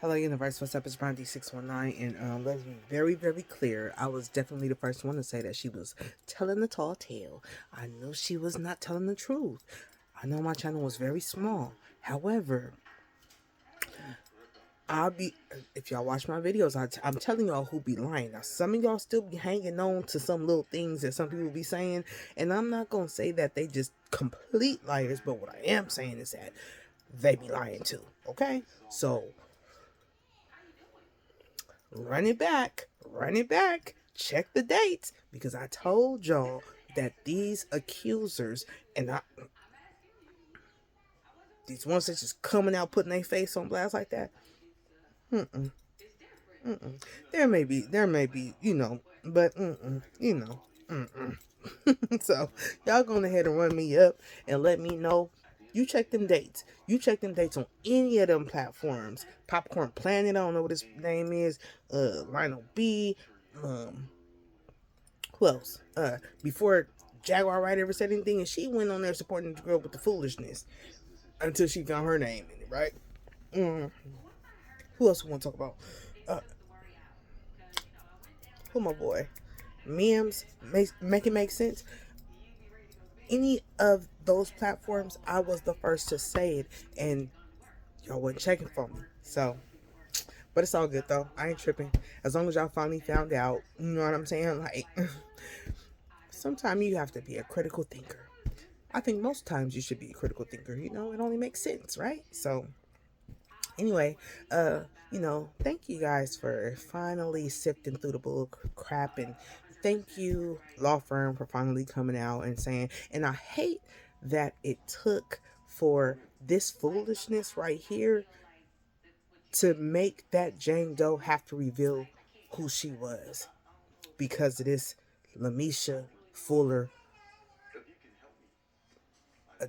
Hello, universe. What's up? It's Brandy 619, and let's be very, very clear. I was definitely the first one to say that she was telling the tall tale. I know she was not telling the truth. I know my channel was very small. However, I'll be if y'all watch my videos, I'm telling y'all who be lying. Now, some of y'all still be hanging on to some little things that some people be saying, and I'm not gonna say that they just complete liars. But what I am saying is that they be lying too. Okay, so run it back, check the dates, because I told y'all that these accusers and these ones that's just coming out putting their face on blast like that. Mm-mm, mm-mm. There may be, but mm-mm. So y'all go ahead and run me up and let me know. You check them dates. You check them dates on any of them platforms. Popcorn Planet, I don't know what his name is. Lionel B. Um, who else? Before Jaguar Wright ever said anything, and she went on there supporting the girl with the foolishness until she found her name in it, right? Mm. Who else we want to talk about? Uh, who my boy? Memes make it make sense. Any of those platforms, I was the first to say it, and y'all wasn't checking for me. So, but it's all good though. I ain't tripping. As long as y'all finally found out, you know what I'm saying? Like, sometimes you have to be a critical thinker. I think most times you should be a critical thinker. It only makes sense, right? So, anyway, uh, thank you guys for finally sifting through the bull crap, and thank you, law firm, for finally coming out and saying. And I hate that it took for this foolishness right here to make that Jane Doe have to reveal who she was because of this LaMESHA Fuller, uh,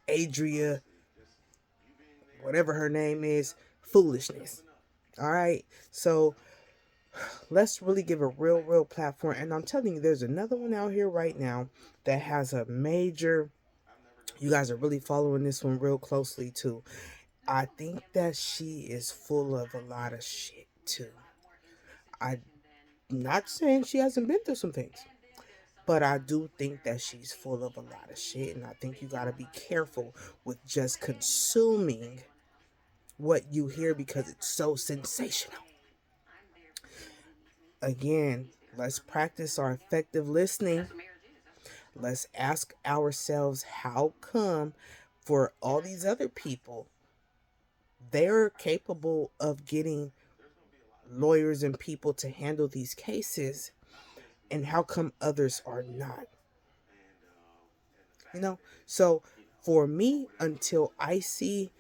Adria, whatever her name is, foolishness. All right, so let's really give a real platform. And I'm telling you, there's another one out here right now that has a major. You guys are really following this one real closely too. I think that she is full of a lot of shit too. I'm not saying she hasn't been through some things, but I do think that she's full of a lot of shit, and I think you gotta be careful with just consuming what you hear because it's so sensational. Again, let's practice our effective listening. Let's ask ourselves how come for all these other people they're capable of getting lawyers and people to handle these cases, and how come others are not? So for me, until I see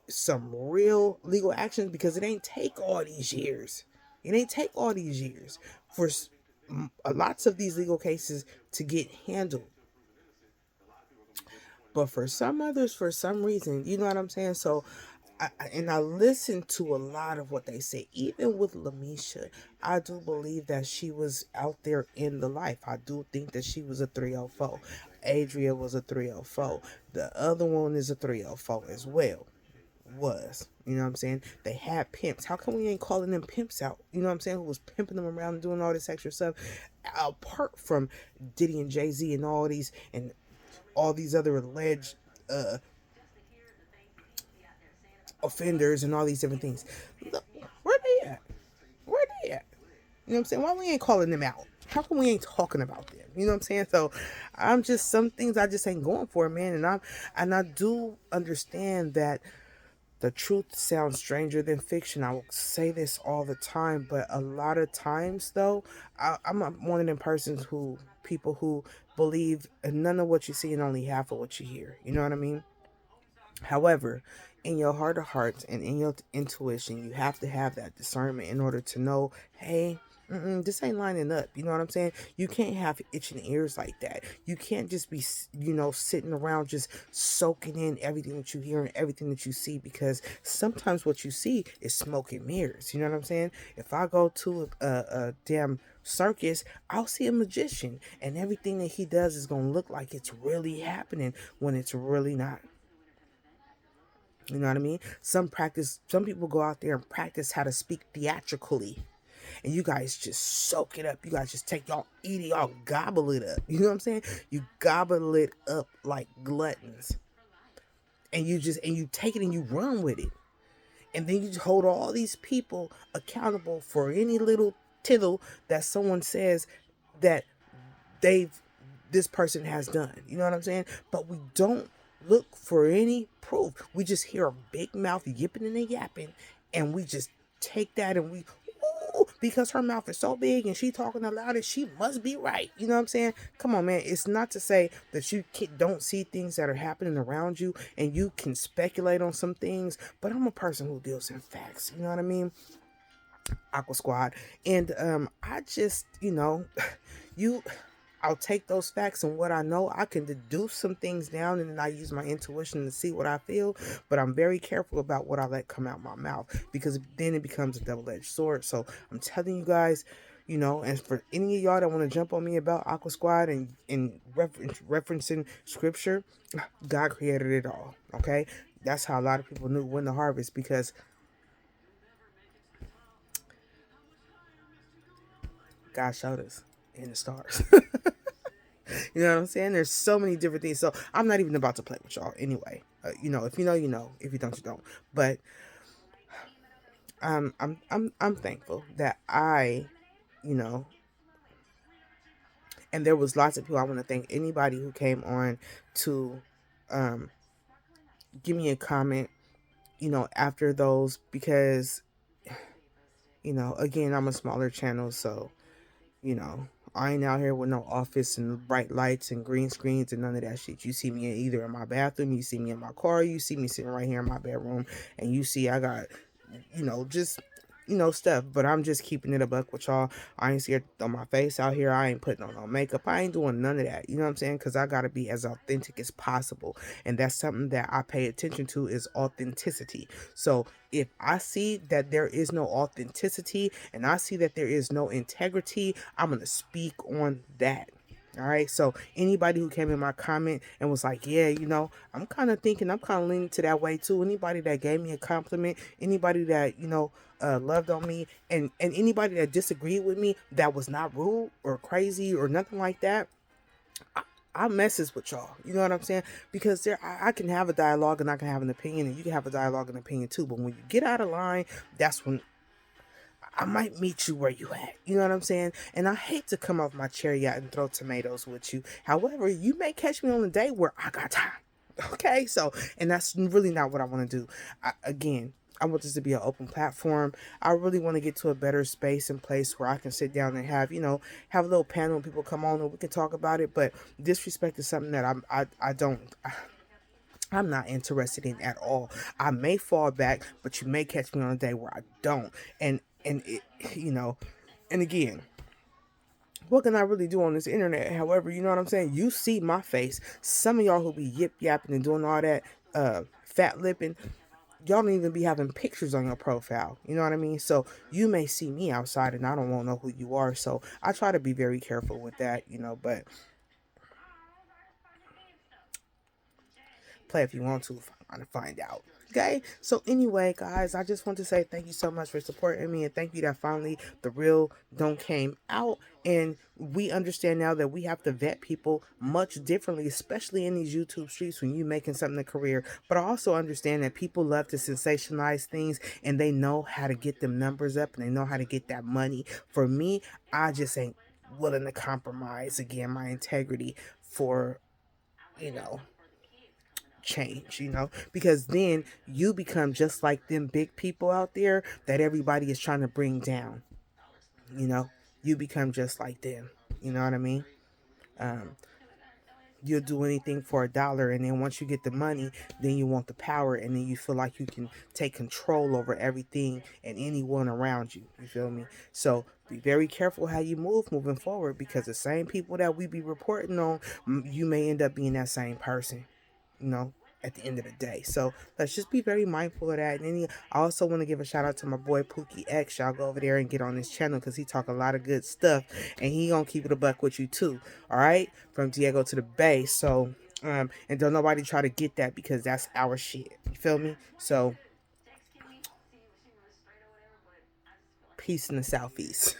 some real legal actions, because it ain't take all these years. It ain't take all these years for lots of these legal cases to get handled. But for some others, for some reason, you know what I'm saying? So, I listen to a lot of what they say. Even with LaMESHA, I do believe that she was out there in the life. I do think that she was a 304. Adria was a 304. The other one is a 304 as well. Was. You know what I'm saying? They had pimps. How come we ain't calling them pimps out? You know what I'm saying? Who was pimping them around and doing all this extra stuff? Apart from Diddy and Jay-Z and all these other alleged uh, offenders and all these different things. Look, where they at? Where they at? You know what I'm saying? Why we ain't calling them out? How come we ain't talking about them? You know what I'm saying? So I'm just some things I just ain't going for, man. And I do understand that the truth sounds stranger than fiction. I will say this all the time, but a lot of times though, I'm one of them persons who people who believe none of what you see and only half of what you hear. You know what I mean? However, in your heart of hearts and in your intuition, you have to have that discernment in order to know, hey, this ain't lining up. You know what I'm saying? You can't have itching ears like that. You can't just be, sitting around just soaking in everything that you hear and everything that you see, because sometimes what you see is smoke and mirrors. You know what I'm saying? If I go to a damn circus, I'll see a magician, and everything that he does is going to look like it's really happening when it's really not. You know what I mean? Some people go out there and practice how to speak theatrically. And you guys just soak it up. You guys just take y'all, eat it, y'all gobble it up. You know what I'm saying? You gobble it up like gluttons. And you take it and you run with it. And then you hold all these people accountable for any little tittle that someone says that they've this person has done. You know what I'm saying? But we don't look for any proof. We just hear a big mouth yipping and yapping, and we just take that and we, ooh, because her mouth is so big and she talking the loudest, she must be right. You know what I'm saying? Come on, man. It's not to say that you don't see things that are happening around you and you can speculate on some things, but I'm a person who deals in facts. You know what I mean? Aqua Squad. And I just, you I'll take those facts and what I know, I can deduce some things down, and then I use my intuition to see what I feel. But I'm very careful about what I let come out my mouth, because then it becomes a double-edged sword. So I'm telling you guys, and for any of y'all that want to jump on me about Aqua Squad and referencing scripture, God created it all. Okay, that's how a lot of people knew when to harvest, because God showed us in the stars. You know what I'm saying? There's so many different things. So I'm not even about to play with y'all anyway. If you know, you know. If you don't, you don't. But I'm thankful that you know, and there was lots of people. I want to thank anybody who came on to um, give me a comment, after those, because, again, I'm a smaller channel, so, you know, I ain't out here with no office and bright lights and green screens and none of that shit. You see me either in my bathroom, you see me in my car, you see me sitting right here in my bedroom, and you see I got, just, stuff. But I'm just keeping it a buck with y'all. I ain't scared on my face out here. I ain't putting on no makeup. I ain't doing none of that. You know what I'm saying? Because I got to be as authentic as possible. And that's something that I pay attention to, is authenticity. So if I see that there is no authenticity and I see that there is no integrity, I'm going to speak on that. All right. So anybody who came in my comment and was like, yeah, I'm kind of thinking, I'm kind of leaning to that way too. Anybody that gave me a compliment, anybody that, loved on me, and anybody that disagreed with me, that was not rude or crazy or nothing like that, I messes with y'all. You know what I'm saying? Because I can have a dialogue and I can have an opinion, and you can have a dialogue and opinion too. But when you get out of line, that's when I might meet you where you at. You know what I'm saying? And I hate to come off my chariot and throw tomatoes with you. However, you may catch me on a day where I got time. Okay? So, and that's really not what I want to do. Again, I want this to be an open platform. I really want to get to a better space and place where I can sit down and have, have a little panel and people come on and we can talk about it. But disrespect is something that I'm not interested in at all. I may fall back, but you may catch me on a day where I don't. And it, and again, what can I really do on this internet? However, you know what I'm saying? You see my face. Some of y'all who be yip yapping and doing all that fat lipping, y'all don't even be having pictures on your profile. You know what I mean? So you may see me outside and I don't want to know who you are. So I try to be very careful with that, but play if you want to find out. Okay, so anyway, guys, I just want to say thank you so much for supporting me, and thank you that finally the real don't came out, and we understand now that we have to vet people much differently, especially in these YouTube streets when you making something a career. But I also understand that people love to sensationalize things, and they know how to get them numbers up, and they know how to get that money. For me, I just ain't willing to compromise again my integrity for, change, because then you become just like them big people out there that everybody is trying to bring down. You become just like them. You know what I mean? um you'll do anything for a dollar, and then once you get the money, then you want the power, and then you feel like you can take control over everything and anyone around you. You feel me? So be very careful how you moving forward, because the same people that we be reporting on, you may end up being that same person, at the end of the day. So let's just be very mindful of that. And I also want to give a shout out to my boy Pookie X. Y'all go over there and get on his channel, because he talk a lot of good stuff, and he gonna keep it a buck with you too. All right, from Diego to the Bay. So And don't nobody try to get that, because that's our shit. You feel me? So peace in the southeast.